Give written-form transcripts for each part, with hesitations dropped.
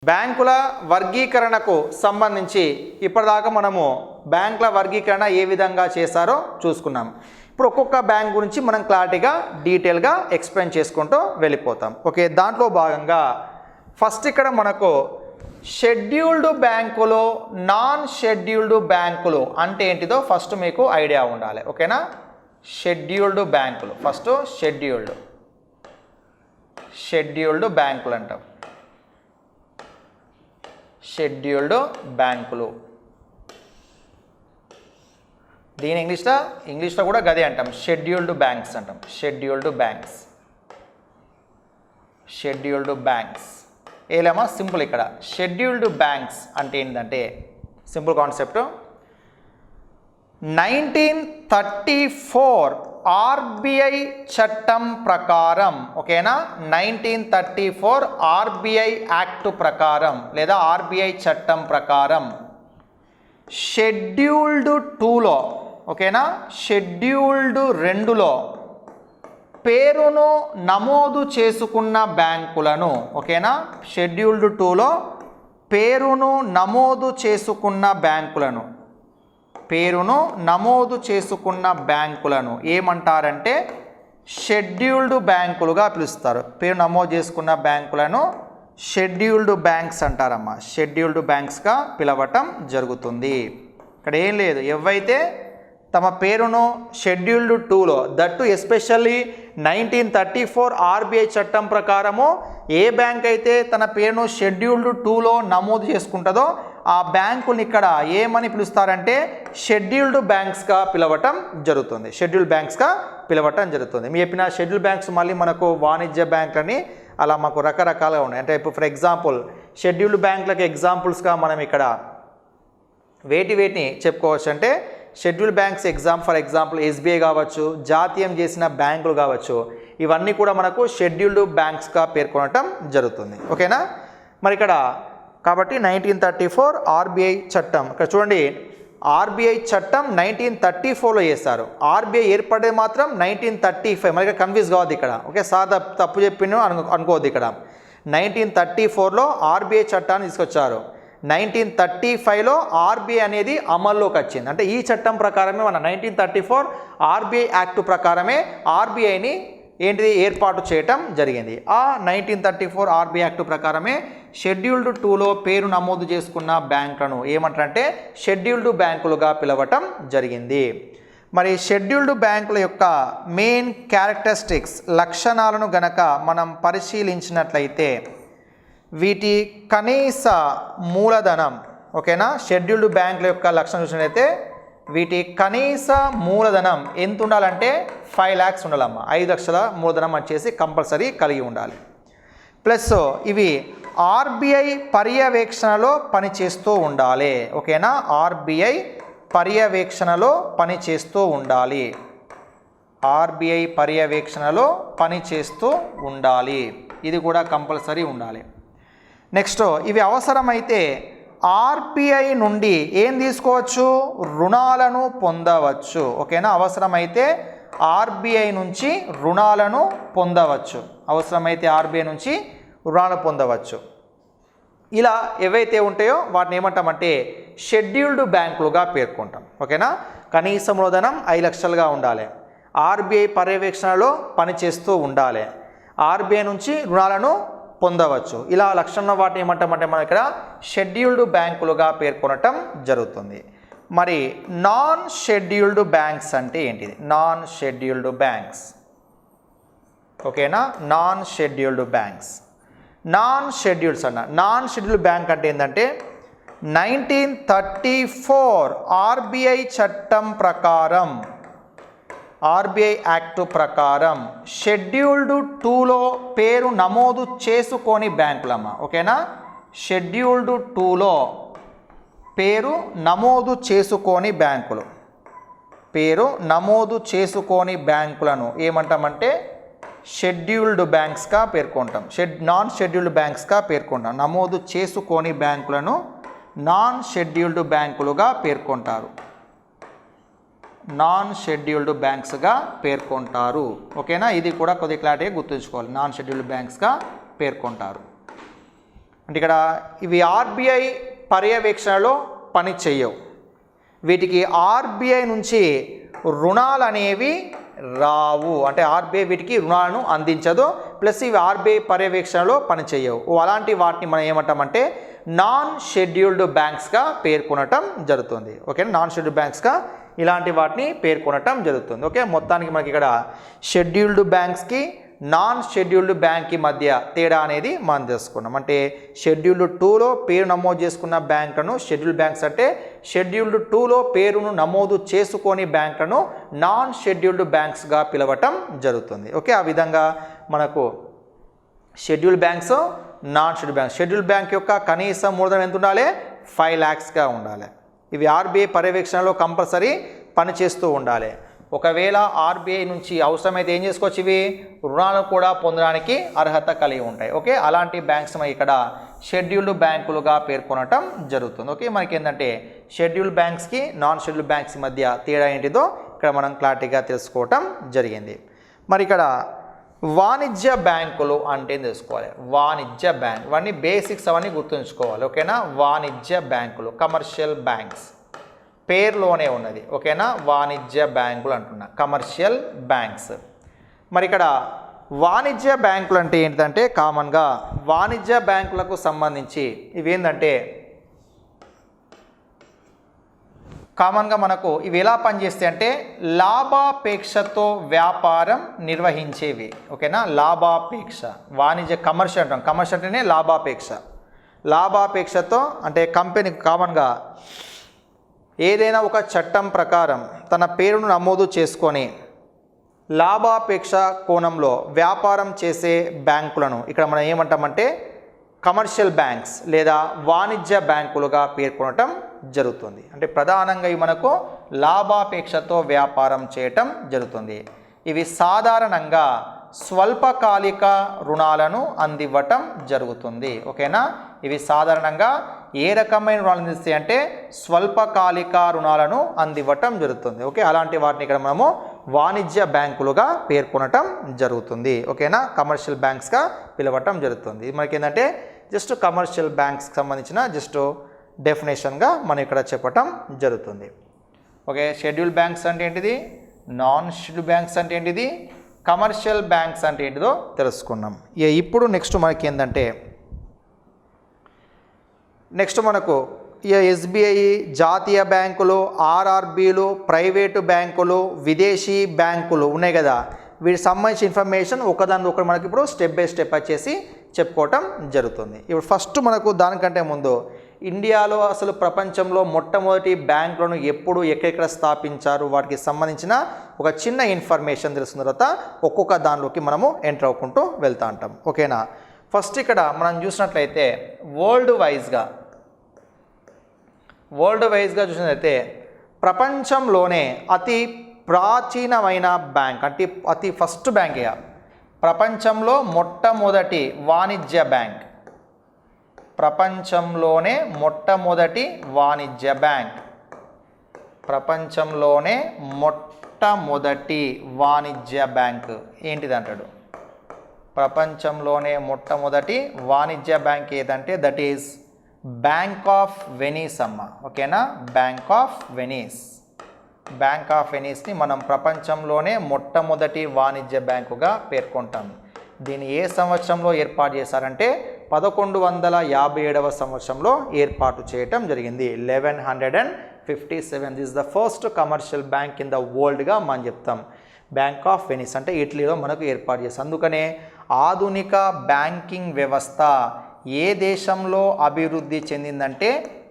బ్యాంకుల వర్గీకరణకు సంబంధించి ఇప్పటిదాకా మనము బ్యాంకుల వర్గీకరణ ఏ విధంగా చేశారో చూసుకున్నాం. ఇప్పుడు ఒక్కొక్క బ్యాంక్ గురించి మనం క్లారిటీగా డీటెయిల్గా ఎక్స్ప్లెయిన్ చేసుకుంటూ వెళ్ళిపోతాం. ఓకే, దాంట్లో భాగంగా ఫస్ట్ ఇక్కడ మనకు షెడ్యూల్డ్ బ్యాంకులు, నాన్ షెడ్యూల్డ్ బ్యాంకులు అంటే ఏంటిదో ఫస్ట్ మీకు ఐడియా ఉండాలి. ఓకేనా, షెడ్యూల్డ్ బ్యాంకులు, ఫస్ట్ షెడ్యూల్డ్ బ్యాంకులు అంటాం. షెడ్యూల్డ్ బ్యాంకులు, దీని ఇంగ్లీష్లో కూడా గదే అంటాం, షెడ్యూల్డ్ బ్యాంక్స్ అంటాం. షెడ్యూల్డ్ బ్యాంక్స్ ఏలేమా సింపుల్. ఇక్కడ షెడ్యూల్డ్ బ్యాంక్స్ అంటే ఏంటంటే సింపుల్ కాన్సెప్ట్. 1934 ఆర్బిఐ చట్టం ప్రకారం, ఓకేనా, 1934 ఆర్బిఐ యాక్ట్ ప్రకారం లేదా ఆర్బిఐ చట్టం ప్రకారం షెడ్యూల్డ్ 2లో, ఓకేనా, షెడ్యూల్డ్ 2లో పేరును నమోదు చేసుకున్న బ్యాంకులను, ఓకేనా, షెడ్యూల్డ్ 2లో పేరును నమోదు చేసుకున్న బ్యాంకులను ఏమంటారంటే షెడ్యూల్డ్ బ్యాంకులుగా పిలుస్తారు. పేరు నమోదు చేసుకున్న బ్యాంకులను షెడ్యూల్డ్ బ్యాంక్స్ అంటారమ్మా. షెడ్యూల్డ్ బ్యాంక్స్గా పిలవటం జరుగుతుంది. ఇక్కడ ఏం లేదు, ఎవైతే తమ పేరును షెడ్యూల్డ్ 2లో, దట్టు ఎస్పెషల్లీ 1934 ఆర్బిఐ చట్టం ప్రకారము ఏ బ్యాంక్ అయితే తన పేరును షెడ్యూల్డ్ 2లో నమోదు చేసుకుంటుందో ఆ బ్యాంకుని ఇక్కడ ఏమని పిలుస్తారంటే షెడ్యూల్డ్ బ్యాంక్స్గా పిలవటం జరుగుతుంది. మీ చెప్పిన షెడ్యూల్డ్ బ్యాంక్స్ మళ్ళీ మనకు వాణిజ్య బ్యాంకులని అలా మాకు రకరకాలుగా ఉన్నాయి. అంటే ఇప్పుడు ఫర్ ఎగ్జాంపుల్ షెడ్యూల్డ్ బ్యాంకులకు ఎగ్జాంపుల్స్గా మనం ఇక్కడ వేటిని చెప్పుకోవచ్చు అంటే scheduled banks for example SBI కావచ్చు, జాతీయం చేసిన బ్యాంకులు కావచ్చు, ఇవన్నీ కూడా మనకు షెడ్యూల్డ్ బ్యాంక్స్గా పేర్కొనటం జరుగుతుంది. ఓకేనా, మరి ఇక్కడ కాబట్టి 1934 ఆర్బీఐ చట్టం, ఇక్కడ చూడండి ఆర్బీఐ చట్టం 1934లో చేస్తారు. ఆర్బీఐ ఏర్పడేది మాత్రం 1935. మనకి కన్ఫ్యూజ్ కావద్దు ఇక్కడ. ఓకే, సార్ తప్పు చెప్పిన అనుకోవద్దు. ఇక్కడ 1934లో ఆర్బీఐ చట్టాన్ని తీసుకొచ్చారు. 1935లో ఆర్బీఐ అనేది అమల్లోకి వచ్చింది. అంటే ఈ చట్టం ప్రకారమే మన 1934 ఆర్బీఐ యాక్ట్ ప్రకారమే ఆర్బీఐని ఏర్పాటు చేయటం జరిగింది. ఆ 1934 ఆర్బీఐ యాక్ట్ ప్రకారమే షెడ్యూల్డ్ 2లో పేరు నమోదు చేసుకున్న బ్యాంకులను ఏమంటారంటే షెడ్యూల్డ్ బ్యాంకులుగా పిలవటం జరిగింది. మరి షెడ్యూల్డ్ బ్యాంకుల యొక్క మెయిన్ క్యారెక్టరిస్టిక్స్, లక్షణాలను గనక మనం పరిశీలించినట్లయితే వీటి కనీస మూలధనం, ఓకేనా, షెడ్యూల్డ్ బ్యాంకుల యొక్క లక్షణం చూసినట్లయితే వీటి కనీస మూలధనం ఎంత ఉండాలంటే 5 lakhs ఉండాలమ్మా. 5 లక్షల మూలధనం వచ్చేసి కంపల్సరీ కలిగి ఉండాలి. ప్లస్ ఇవి ఆర్బీఐ పర్యవేక్షణలో పనిచేస్తూ ఉండాలి. ఓకేనా, ఆర్బీఐ పర్యవేక్షణలో పనిచేస్తూ ఉండాలి. ఇది కూడా కంపల్సరీ ఉండాలి. నెక్స్ట్ ఇవి అవసరమైతే ఆర్బీఐ నుండి ఏం తీసుకోవచ్చు, రుణాలను పొందవచ్చు. ఓకేనా, అవసరమైతే ఆర్బీఐ నుంచి రుణాలను పొందవచ్చు. ఇలా ఏవైతే ఉంటాయో వాటిని ఏమంటామంటే షెడ్యూల్డ్ బ్యాంకులుగా పేర్కొంటాం. ఓకేనా, కనీస మూలధనం 5 లక్షలుగా ఉండాలి, ఆర్బీఐ పర్యవేక్షణలో పనిచేస్తూ ఉండాలి, ఆర్బీఐ నుంచి రుణాలను పొందవచ్చు. ఇలా లక్షణం వాటిని ఏమంటామంటే మనం ఇక్కడ షెడ్యూల్డ్ బ్యాంకులుగా పేర్కొనటం జరుగుతుంది. మరి నాన్ షెడ్యూల్డ్ బ్యాంక్స్ అంటే ఏంటిది? నాన్ షెడ్యూల్డ్ బ్యాంక్స్, ఓకేనా, నాన్ షెడ్యూల్డ్ బ్యాంక్ అంటే ఏంటంటే 1934 ఆర్బీఐ చట్టం ప్రకారం, ఆర్బీఐ యాక్ట్ ప్రకారం షెడ్యూల్డ్ 2లో పేరు నమోదు చేసుకోని బ్యాంకులమ్మ. ఓకేనా, షెడ్యూల్డ్ 2లో పేరు నమోదు చేసుకోని బ్యాంకులను ఏమంటామంటే షెడ్యూల్డ్ బ్యాంక్స్గా పేర్కొంటాం. నాన్ షెడ్యూల్డ్ బ్యాంక్స్గా పేర్కొంటాం. నమోదు చేసుకోని బ్యాంకులను నాన్ షెడ్యూల్డ్ బ్యాంకులుగా పేర్కొంటారు. ఓకేనా, ఇది కూడా కొద్దిగా క్లారిటీగా గుర్తుంచుకోవాలి. నాన్ షెడ్యూల్డ్ బ్యాంక్స్గా పేర్కొంటారు. అంటే ఇక్కడ ఇవి ఆర్బీఐ పర్యవేక్షణలో పని చేయవు. వీటికి ఆర్బీఐ నుంచి రుణాలు అనేవి రావు. అంటే ఆర్బీఐ వీటికి రుణాలను అందించదు, ప్లస్ ఇవి ఆర్బీఐ పర్యవేక్షణలో పనిచేయవు. అలాంటి వాటిని మనం ఏమంటామంటే నాన్ షెడ్యూల్డ్ బ్యాంక్స్గా పేర్కొనటం జరుగుతుంది. ఓకే, నాన్ షెడ్యూల్డ్ బ్యాంక్స్గా ఇలాంటి వాటిని పేర్కొనటం జరుగుతుంది. ఓకే, మొత్తానికి మనకి ఇక్కడ షెడ్యూల్డ్ బ్యాంక్స్కి నాన్ షెడ్యూల్డ్ బ్యాంక్కి మధ్య తేడా అనేది మనం తెలుసుకున్నాం. అంటే షెడ్యూల్డ్ 2లో పేరు నమోదు చేసుకున్న బ్యాంకులను షెడ్యూల్డ్ బ్యాంక్స్ అంటే, షెడ్యూల్డ్ 2లో పేరును నమోదు చేసుకొని బ్యాంకులను నాన్ షెడ్యూల్డ్ బ్యాంక్స్గా పిలవటం జరుగుతుంది. ఓకే, ఆ విధంగా మనకు scheduled banks, non scheduled banks. Scheduled bank యొక్క కనీస మూలధనం ఎంత ఉండాలి? 5 lakhsగా ఉండాలి. ఇవి ఆర్బీఐ పర్యవేక్షణలో కంపల్సరీ పనిచేస్తూ ఉండాలి. ఒకవేళ ఆర్బీఐ నుంచి అవసరమైతే ఏం చేసుకోవచ్చు, ఇవి రుణాలను కూడా పొందడానికి అర్హత కలిగి ఉంటాయి. ఓకే, అలాంటి బ్యాంక్స్ మనకి ఇక్కడ షెడ్యూల్డ్ బ్యాంకులుగా పేర్కొనటం జరుగుతుంది. ఓకే, మనకి ఏంటంటే షెడ్యూల్డ్ బ్యాంక్స్కి నాన్ షెడ్యూల్డ్ బ్యాంక్స్ మధ్య తేడా ఏంటిదో ఇక్కడ మనం క్లారిటీగా తెలుసుకోవటం జరిగింది. మరి ఇక్కడ వాణిజ్య బ్యాంకులు అంటే తెలుసుకోవాలి. వాణిజ్య బ్యాంక్, ఇవన్నీ బేసిక్స్ అవన్నీ గుర్తుంచుకోవాలి. ఓకేనా, వాణిజ్య బ్యాంకులు, కమర్షియల్ బ్యాంక్స్ పేరులోనే ఉన్నది. ఓకేనా, వాణిజ్య బ్యాంకులు అంటున్నా, కమర్షియల్ బ్యాంక్స్. మరి ఇక్కడ వాణిజ్య బ్యాంకులు అంటే ఏంటంటే కామన్గా వాణిజ్య బ్యాంకులకు సంబంధించి ఇవేంటంటే కామన్గా మనకు ఇవి ఎలా పనిచేస్తాయి అంటే లాభాపేక్షతో వ్యాపారం నిర్వహించేవి. ఓకేనా, లాభాపేక్ష, వాణిజ్య కమర్షియల్ అంటాం. కమర్షియల్ అంటేనే లాభాపేక్ష. లాభాపేక్షతో అంటే కంపెనీ కామన్గా ఏదైనా ఒక చట్టం ప్రకారం తన పేరును నమోదు చేసుకొని లాభాపేక్ష కోణంలో వ్యాపారం చేసే బ్యాంకులను ఇక్కడ మనం ఏమంటామంటే కమర్షియల్ బ్యాంక్స్ లేదా వాణిజ్య బ్యాంకులుగా పేర్కొనటం జరుగుతుంది. అంటే ప్రధానంగా ఇవి మనకు లాభాపేక్షతో వ్యాపారం చేయటం జరుగుతుంది. ఇవి సాధారణంగా స్వల్పకాలిక రుణాలను అందివ్వటం జరుగుతుంది. ఓకేనా, ఇవి సాధారణంగా ఏ రకమైన రుణాలు అందిస్తాయి అంటే స్వల్పకాలిక రుణాలను అందివ్వటం జరుగుతుంది. ఓకే, అలాంటి వాటిని ఇక్కడ మనము వాణిజ్య బ్యాంకులుగా పేర్కొనటం జరుగుతుంది. ఓకేనా, కమర్షియల్ బ్యాంక్స్గా పిలవటం జరుగుతుంది. మనకి ఏంటంటే జస్ట్ కమర్షియల్ బ్యాంక్స్కి సంబంధించిన జస్ట్ డెఫినేషన్గా మనం ఇక్కడ చెప్పటం జరుగుతుంది. ఓకే, షెడ్యూల్ బ్యాంక్స్ అంటే ఏంటిది, నాన్ షెడ్యూల్ బ్యాంక్స్ అంటే ఏంటిది, కమర్షియల్ బ్యాంక్స్ అంటే ఏంటిదో తెలుసుకున్నాం. ఇప్పుడు నెక్స్ట్ మనకి ఏంటంటే మనకు ఎస్బీఐ, జాతీయ బ్యాంకులు, ఆర్ఆర్బీలు, ప్రైవేటు బ్యాంకులు, విదేశీ బ్యాంకులు ఉన్నాయి కదా, వీటికి సంబంధించిన ఇన్ఫర్మేషన్ ఒకదాని ఒకటి మనకి ఇప్పుడు స్టెప్ బై స్టెప్ వచ్చేసి చెప్పుకోవటం జరుగుతుంది. ఇప్పుడు ఫస్ట్ మనకు దానికంటే ముందు ఇండియాలో అసలు ప్రపంచంలో మొట్టమొదటి బ్యాంకులను ఎప్పుడు ఎక్కడెక్కడ స్థాపించారు వాటికి సంబంధించిన ఒక చిన్న ఇన్ఫర్మేషన్ తెలుసుకున్న తర్వాత ఒక్కొక్క దానిలోకి మనము ఎంటర్ అవ్వుకుంటూ వెళ్తూ ఉంటాం. ఓకేనా, ఫస్ట్ ఇక్కడ మనం చూసినట్లయితే వరల్డ్ వైజ్గా చూసినట్లయితే ప్రపంచంలోనే అతి ప్రాచీనమైన బ్యాంక్ అంటే అతి ఫస్ట్ బ్యాంక్, ప్రపంచంలో మొట్టమొదటి వాణిజ్య బ్యాంక్, ప్రపంచంలోనే మొట్టమొదటి వాణిజ్య బ్యాంక్, ప్రపంచంలోనే మొట్టమొదటి వాణిజ్య బ్యాంక్ ఏంటిది అంటాడు, ప్రపంచంలోనే మొట్టమొదటి వాణిజ్య బ్యాంక్ ఏదంటే that is bank of Venice అమ్మ. ఓకేనా, bank of Venice. Bank of వెనీస్ని మనం ప్రపంచంలోనే మొట్టమొదటి వాణిజ్య బ్యాంకుగా పేర్కొంటాం. దీన్ని ఏ సంవత్సరంలో ఏర్పాటు చేశారంటే 1157వ సంవత్సరంలో ఏర్పాటు చేయటం జరిగింది. 1157. This is the first commercial bank in the వరల్డ్గా మనం చెప్తాం. బ్యాంక్ ఆఫ్ వెనీస్ అంటే ఇటలీలో మనకు ఏర్పాటు చేస్తాం. అందుకనే ఆధునిక బ్యాంకింగ్ వ్యవస్థ ఏ దేశంలో అభివృద్ధి చెందిందంటే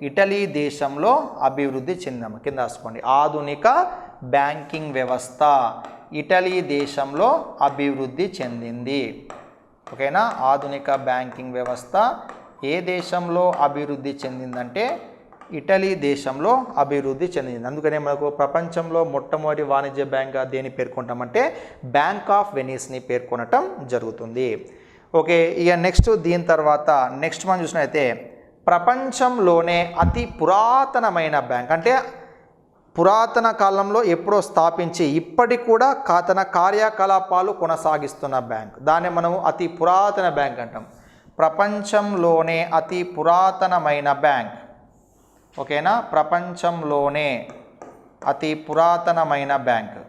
ఇటలీ దేశంలో అభివృద్ధి చెందాము. కింద రాసుకోండి, ఆధునిక బ్యాంకింగ్ వ్యవస్థ ఇటలీ దేశంలో అభివృద్ధి చెందింది. ఓకేనా, ఆధునిక బ్యాంకింగ్ వ్యవస్థ ఏ దేశంలో అభివృద్ధి చెందిందంటే ఇటలీ దేశంలో అభివృద్ధి చెందింది. అందుకనే మనకు ప్రపంచంలో మొట్టమొదటి వాణిజ్య బ్యాంక్గా దేన్ని పేర్కొంటామంటే బ్యాంక్ ఆఫ్ వెనీస్ని పేర్కొనటం జరుగుతుంది. ఓకే, ఇక నెక్స్ట్ దీని తర్వాత నెక్స్ట్ మనం చూసినట్లయితే ప్రపంచంలోనే అతి పురాతనమైన బ్యాంక్ అంటే పురాతన కాలంలో ఎప్పుడో స్థాపించి ఇప్పటికి కూడా తన కార్యకలాపాలు కొనసాగిస్తున్న బ్యాంక్, దాన్ని మనము అతి పురాతన బ్యాంక్ అంటాం. ప్రపంచంలోనే అతి పురాతనమైన బ్యాంక్. ఓకేనా, ప్రపంచంలోనే అతి పురాతనమైన బ్యాంక్.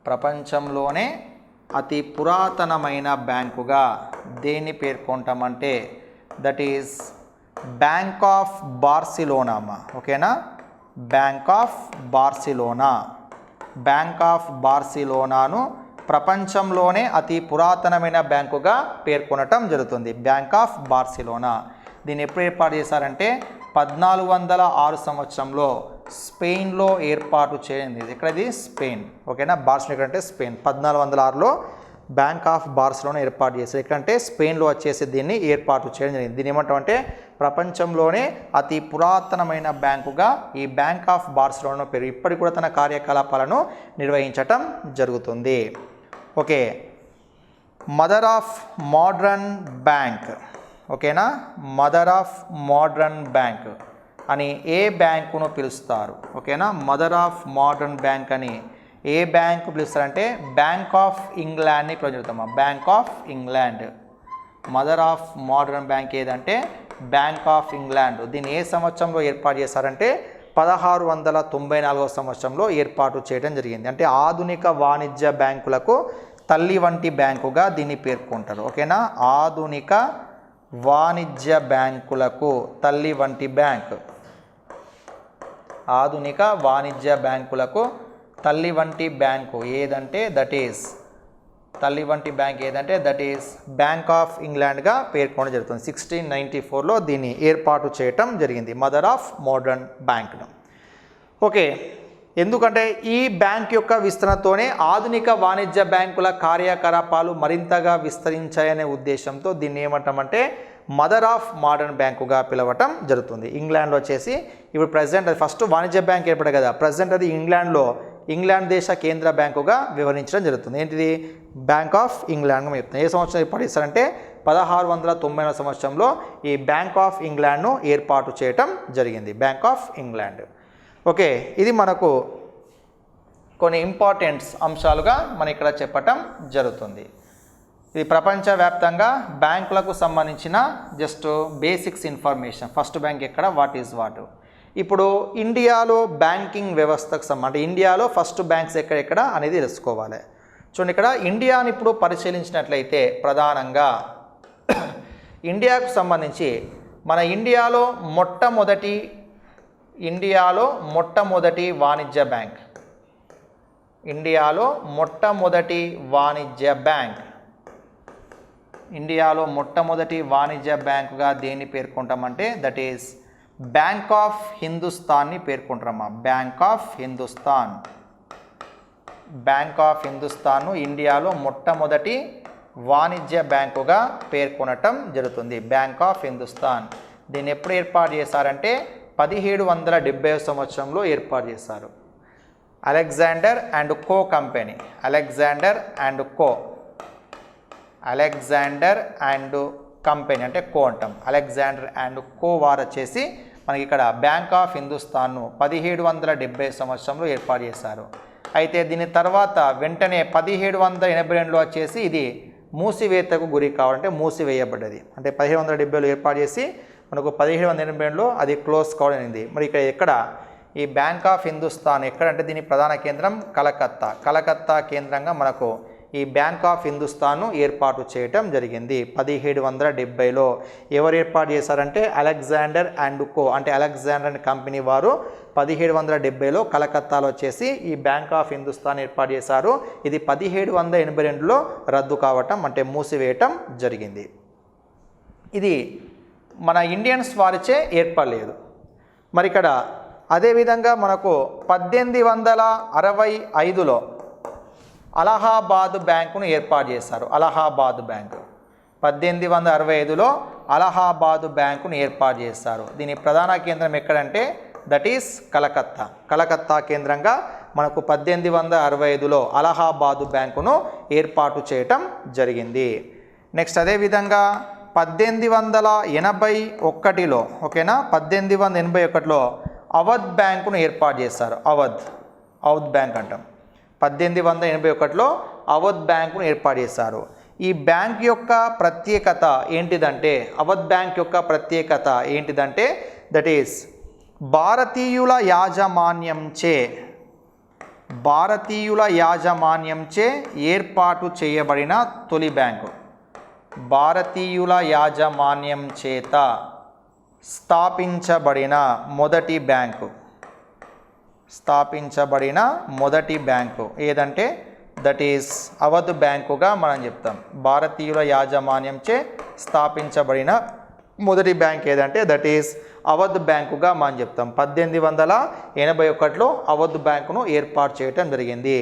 ప్రపంచంలోనే అతి పురాతనమైన బ్యాంకుగా దేన్ని పేర్కొంటామంటే that is bank of Barcelona అమ్మా. ఓకేనా, bank of Barcelona. Bank of బార్సిలోనాను ప్రపంచంలోనే అతి పురాతనమైన బ్యాంకుగా పేర్కొనటం జరుగుతుంది. Bank of Barcelona. దీన్ని ఎప్పుడు ఏర్పాటు చేశారంటే 1406 సంవత్సరంలో స్పెయిన్లో ఏర్పాటు చేయండి. ఎక్కడది? స్పెయిన్. ఓకేనా, బార్సిలోనా అంటే స్పెయిన్. 1406లో బ్యాంక్ ఆఫ్ బార్సిలోనా ఏర్పాటు చేశారు. ఎక్కడంటే స్పెయిన్లో వచ్చేసి దీన్ని ఏర్పాటు చేయడం జరిగింది. దీన్ని ఏమంటామంటే ప్రపంచంలోనే అతి పురాతనమైన బ్యాంకుగా ఈ బ్యాంక్ ఆఫ్ బార్సిలోనా పేరు. ఇప్పటికి కూడా తన కార్యకలాపాలను నిర్వహించటం జరుగుతుంది. Okay, mother of modern bank. ఓకేనా, మదర్ ఆఫ్ మోడ్రన్ బ్యాంక్ అని ఏ బ్యాంకును పిలుస్తారు? ఓకేనా, మదర్ ఆఫ్ మోడ్రన్ బ్యాంక్ అని ఏ బ్యాంకు పిలుస్తారంటే బ్యాంక్ ఆఫ్ ఇంగ్లాండ్ని పిలుస్తామా. Bank of England. Mother of modern bank ఏదంటే బ్యాంక్ ఆఫ్ ఇంగ్లాండ్. దీన్ని ఏ సంవత్సరంలో ఏర్పాటు చేశారంటే 1694 సంవత్సరంలో ఏర్పాటు చేయడం జరిగింది. అంటే ఆధునిక వాణిజ్య బ్యాంకులకు తల్లి వంటి బ్యాంకుగా దీన్ని పేర్కొంటారు. ఓకేనా, ఆధునిక వాణిజ్య బ్యాంకులకు తల్లి వంటి బ్యాంక్. ఆధునిక వాణిజ్య బ్యాంకులకు తల్లి వంటి బ్యాంకు ఏదంటే దట్ ఈస్ తల్లి వంటి బ్యాంక్ ఏదంటే దట్ ఈస్ బ్యాంక్ ఆఫ్ ఇంగ్లాండ్గా పేర్కొనడం జరుగుతుంది. 1694లో దీన్ని ఏర్పాటు చేయటం జరిగింది, మదర్ ఆఫ్ మోడ్రన్ బ్యాంక్ను. ఓకే, ఎందుకంటే ఈ బ్యాంక్ యొక్క విస్తరణతోనే ఆధునిక వాణిజ్య బ్యాంకుల కార్యకలాపాలు మరింతగా విస్తరించాయనే ఉద్దేశంతో దీన్ని ఏమంటామంటే మదర్ ఆఫ్ మోడర్న్ బ్యాంకుగా పిలవటం జరుగుతుంది. ఇంగ్లాండ్లో వచ్చేసి ఇప్పుడు ప్రజెంట్ అది ఫస్ట్ వాణిజ్య బ్యాంక్ ఏర్పడే కదా, ప్రజెంట్ అది ఇంగ్లాండ్ దేశ కేంద్ర బ్యాంకుగా వివరించడం జరుగుతుంది. ఏంటిది? బ్యాంక్ ఆఫ్ ఇంగ్లాండ్ చెప్తుంది. ఏ సంవత్సరం ఏర్పాటు చేస్తారంటే 1690 సంవత్సరంలో ఈ బ్యాంక్ ఆఫ్ ఇంగ్లాండ్ను ఏర్పాటు చేయటం జరిగింది, బ్యాంక్ ఆఫ్ ఇంగ్లాండ్. ఓకే, ఇది మనకు కొన్ని ఇంపార్టెంట్స్ అంశాలుగా మనం ఇక్కడ చెప్పటం జరుగుతుంది. ఇది ప్రపంచవ్యాప్తంగా బ్యాంకులకు సంబంధించిన just basics information. First bank ఎక్కడ, వాట్ ఈజ్ వాట్. ఇప్పుడు ఇండియాలో బ్యాంకింగ్ వ్యవస్థకు అంటే ఇండియాలో ఫస్ట్ బ్యాంక్స్ ఎక్కడెక్కడ అనేది తెలుసుకోవాలి. చూడండి, ఇక్కడ ఇండియాని ఇప్పుడు పరిశీలించినట్లయితే ప్రధానంగా ఇండియాకు సంబంధించి మన ఇండియాలో మొట్టమొదటి వాణిజ్య బ్యాంక్, ఇండియాలో మొట్టమొదటి వాణిజ్య బ్యాంకుగా దేన్ని పేర్కొంటామంటే దట్ ఈస్ బ్యాంక్ ఆఫ్ హిందుస్థాన్ని పేర్కొంటారమ్మా. బ్యాంక్ ఆఫ్ హిందుస్థాన్ను ఇండియాలో మొట్టమొదటి వాణిజ్య బ్యాంకుగా పేర్కొనటం జరుగుతుంది, బ్యాంక్ ఆఫ్ హిందుస్థాన్. దీన్ని ఎప్పుడు ఏర్పాటు చేశారంటే 1770 సంవత్సరంలో ఏర్పాటు చేశారు. Alexander and co company, Alexander and company అంటే కో అంటాం. అలెగ్జాండర్ అండ్ కో వారు వచ్చేసి మనకి ఇక్కడ బ్యాంక్ ఆఫ్ హిందుస్థాన్ను 1770 సంవత్సరంలో ఏర్పాటు చేశారు. అయితే దీని తర్వాత వెంటనే 1782లో వచ్చేసి ఇది మూసివేతకు గురి కావాలంటే మూసివేయబడ్డది. అంటే 1770లో ఏర్పాటు చేసి మనకు 1782లో అది క్లోజ్ కావడం అయింది. మరి ఇక్కడ ఎక్కడ ఈ బ్యాంక్ ఆఫ్ హిందుస్థాన్ ఎక్కడంటే దీని ప్రధాన కేంద్రం కలకత్తా కేంద్రంగా మనకు ఈ బ్యాంక్ ఆఫ్ హిందుస్థాన్ను ఏర్పాటు చేయటం జరిగింది 1770లో. ఎవరు ఏర్పాటు చేశారంటే అలెగ్జాండర్ అండ్ కో అంటే అలెగ్జాండర్ అండ్ కంపెనీ వారు 1770లో కలకత్తాలో వచ్చేసి ఈ బ్యాంక్ ఆఫ్ హిందుస్థాన్ ఏర్పాటు చేశారు. ఇది 1782లో రద్దు కావటం అంటే మూసివేయటం జరిగింది. ఇది మన ఇండియన్స్ వారిచే ఏర్పడలేదు. మరి ఇక్కడ అదేవిధంగా మనకు 1865లో అలహాబాద్ బ్యాంకును ఏర్పాటు చేశారు. అలహాబాద్ బ్యాంకు 1865లో అలహాబాద్ బ్యాంకును ఏర్పాటు చేశారు. దీని ప్రధాన కేంద్రం ఎక్కడంటే దట్ ఈస్ కలకత్తా కేంద్రంగా మనకు 1865లో అలహాబాద్ బ్యాంకును ఏర్పాటు చేయటం జరిగింది. నెక్స్ట్ అదేవిధంగా 1881లో ఓకేనా 1881లో అవధ్ బ్యాంకును ఏర్పాటు చేశారు. అవధ్ బ్యాంక్ అంటాం. 1881లో అవధ్ బ్యాంకును ఏర్పాటు చేశారు. ఈ బ్యాంక్ యొక్క ప్రత్యేకత ఏంటిదంటే, అవధ్ బ్యాంక్ యొక్క ప్రత్యేకత ఏంటిదంటే దట్ ఈస్ భారతీయుల యాజమాన్యంచే ఏర్పాటు చేయబడిన తొలి బ్యాంకు. భారతీయుల యాజమాన్యం చేత స్థాపించబడిన మొదటి బ్యాంకు ఏదంటే దట్ ఈస్ అవధ్ బ్యాంకుగా మనం చెప్తాం. భారతీయుల యాజమాన్యంచే స్థాపించబడిన మొదటి బ్యాంక్ ఏదంటే దట్ ఈస్ అవధ్ బ్యాంకుగా మనం చెప్తాం. 1881లో అవధ్ బ్యాంకును ఏర్పాటు చేయటం జరిగింది.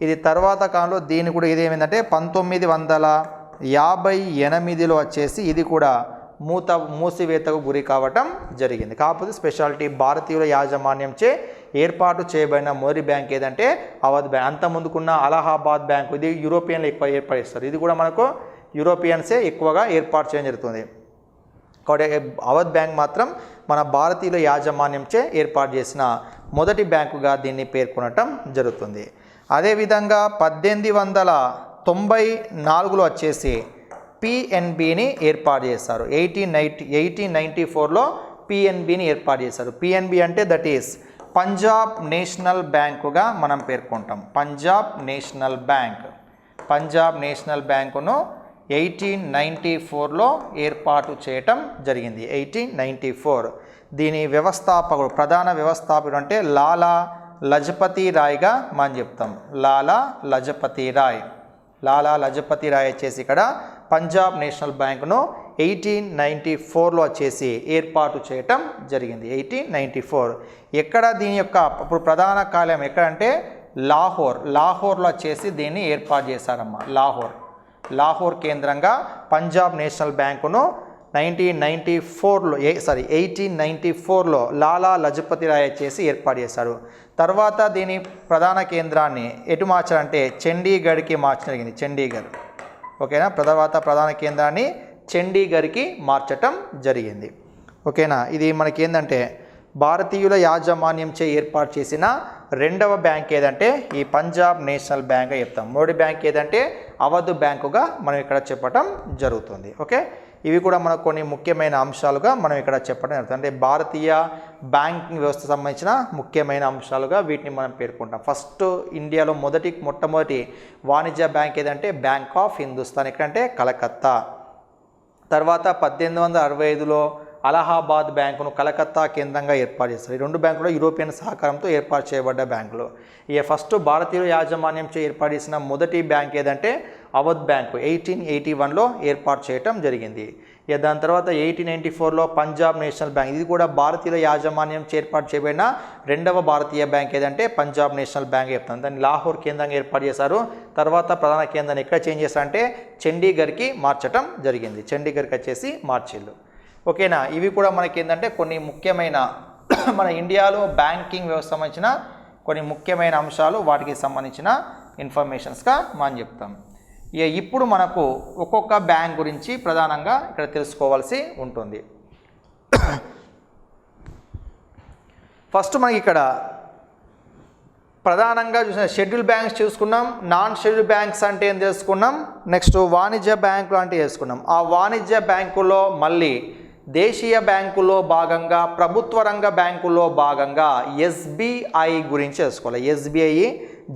ఇది తర్వాత కాలంలో దీని కూడా ఇది ఏమైందంటే 1958లో వచ్చేసి ఇది కూడా మూసివేతకు గురి కావటం జరిగింది. కాకపోతే స్పెషాలిటీ భారతీయుల యాజమాన్యంచే ఏర్పాటు చేయబడిన మొదటి బ్యాంక్ ఏదంటే అవధ్ బ్యాంక్. అంత ముందుకున్న అలహాబాద్ బ్యాంకు ఇది యూరోపియన్లు ఎక్కువ ఏర్పడిస్తారు. ఇది కూడా మనకు యూరోపియన్సే ఎక్కువగా ఏర్పాటు చేయడం జరుగుతుంది. కాబట్టి అవధ్ బ్యాంక్ మాత్రం మన భారతీయుల యాజమాన్యంచే ఏర్పాటు చేసిన మొదటి బ్యాంకుగా దీన్ని పేర్కొనటం జరుగుతుంది. అదేవిధంగా 1894లో వచ్చేసి పిఎన్బిని ఏర్పాటు చేస్తారు. 1894లో పిఎన్బిని ఏర్పాటు చేశారు. పిఎన్బి అంటే దట్ ఈస్ పంజాబ్ నేషనల్ బ్యాంకుగా మనం పేర్కొంటాం. పంజాబ్ నేషనల్ బ్యాంకును 1894లో ఏర్పాటు చేయటం జరిగింది. 1894 దీని ప్రధాన వ్యవస్థాపకుడు అంటే లాలా లజపతి రాయ్గా మనం చెప్తాం. లాలా లజపతి రాయ్ వచ్చేసి ఇక్కడ పంజాబ్ నేషనల్ బ్యాంకును 1894లో వచ్చేసి ఏర్పాటు చేయటం జరిగింది. 1894 ఎక్కడ దీని యొక్క ఇప్పుడు ప్రధాన కార్యాలయం ఎక్కడంటే లాహోర్లో వచ్చేసి దీన్ని ఏర్పాటు చేశారమ్మా. లాహోర్ కేంద్రంగా పంజాబ్ నేషనల్ బ్యాంకును 1894లో లాలా లజపతి రాయ్ వచ్చేసి ఏర్పాటు చేశారు. తర్వాత దీని ప్రధాన కేంద్రాన్ని ఎటు మార్చారంటే చండీగఢ్కి మార్చడం జరిగింది. చండీగఢ్ ఓకేనా. తర్వాత ప్రధాన కేంద్రాన్ని చండీగఢ్కి మార్చటం జరిగింది. ఓకేనా. ఇది మనకి ఏంటంటే భారతీయుల యాజమాన్యంచే ఏర్పాటు చేసిన రెండవ బ్యాంక్ ఏదంటే ఈ పంజాబ్ నేషనల్ బ్యాంక్ చెప్తాం. మొదటి బ్యాంక్ ఏదంటే అవధ్ బ్యాంకుగా మనం ఇక్కడ చెప్పటం జరుగుతుంది. ఓకే. ఇవి కూడా మనకు కొన్ని ముఖ్యమైన అంశాలుగా మనం ఇక్కడ చెప్పడం జరుగుతుంది. అంటే భారతీయ బ్యాంకింగ్ వ్యవస్థ సంబంధించిన ముఖ్యమైన అంశాలుగా వీటిని మనం పేర్కొంటాం. ఫస్ట్ ఇండియాలో మొట్టమొదటి వాణిజ్య బ్యాంక్ ఏదంటే బ్యాంక్ ఆఫ్ హిందుస్థాన్, ఎక్కడంటే కలకత్తా. తర్వాత 1865లో అలహాబాద్ బ్యాంకును కలకత్తా కేంద్రంగా ఏర్పాటు చేస్తారు. ఈ రెండు బ్యాంకులు యూరోపియన్ సహకారంతో ఏర్పాటు చేయబడ్డ బ్యాంకులు. ఈ ఫస్ట్ భారతీయుల యాజమాన్యంచే ఏర్పాటు చేసిన మొదటి బ్యాంక్ ఏదంటే అవధ్ బ్యాంకు 1881లో ఏర్పాటు చేయటం జరిగింది. దాని తర్వాత 1894లో పంజాబ్ నేషనల్ బ్యాంక్, ఇది కూడా భారతీయుల యాజమాన్యంచే ఏర్పాటు చేయబడిన రెండవ భారతీయ బ్యాంక్ ఏదంటే పంజాబ్ నేషనల్ బ్యాంక్ చెప్తాం. దాన్ని లాహోర్ కేంద్రంగా ఏర్పాటు చేశారు. తర్వాత ప్రధాన కేంద్రాన్ని ఎక్కడ చేంజ్ చేశారంటే చండీగఢ్కి మార్చటం జరిగింది. చండీగఢ్కి వచ్చేసి మార్చిల్లు. ఓకేనా. ఇవి కూడా మనకి ఏంటంటే కొన్ని ముఖ్యమైన మన ఇండియాలో బ్యాంకింగ్ వ్యవస్థ సంబంధించిన కొన్ని ముఖ్యమైన అంశాలు, వాటికి సంబంధించిన ఇన్ఫర్మేషన్స్గా మనం చెప్తాం. ఇప్పుడు మనకు ఒక్కొక్క బ్యాంక్ గురించి ప్రధానంగా ఇక్కడ తెలుసుకోవాల్సి ఉంటుంది. ఫస్ట్ మనకి ఇక్కడ ప్రధానంగా చూసిన షెడ్యూల్ బ్యాంక్స్ చూసుకున్నాం. నాన్ షెడ్యూల్ బ్యాంక్స్ అంటే ఏం తెలుసుకున్నాం. నెక్స్ట్ వాణిజ్య బ్యాంకులు అంటే చేసుకున్నాం. ఆ వాణిజ్య బ్యాంకులో మళ్ళీ దేశీయ బ్యాంకులో భాగంగా ప్రభుత్వ రంగ బ్యాంకులో భాగంగా ఎస్బీఐ గురించి తెలుసుకోవాలి. ఎస్బీఐ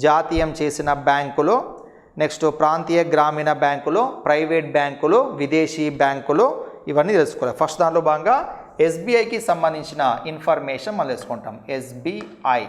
జాతీయం చేసిన బ్యాంకులు, నెక్స్ట్ ప్రాంతీయ గ్రామీణ బ్యాంకులు, ప్రైవేట్ బ్యాంకులు, విదేశీ బ్యాంకులు, ఇవన్నీ తెలుసుకోవాలి. ఫస్ట్ దాంట్లో భాగంగా ఎస్బీఐకి సంబంధించిన ఇన్ఫర్మేషన్ మనం తెలుసుకుంటాం. ఎస్బీఐ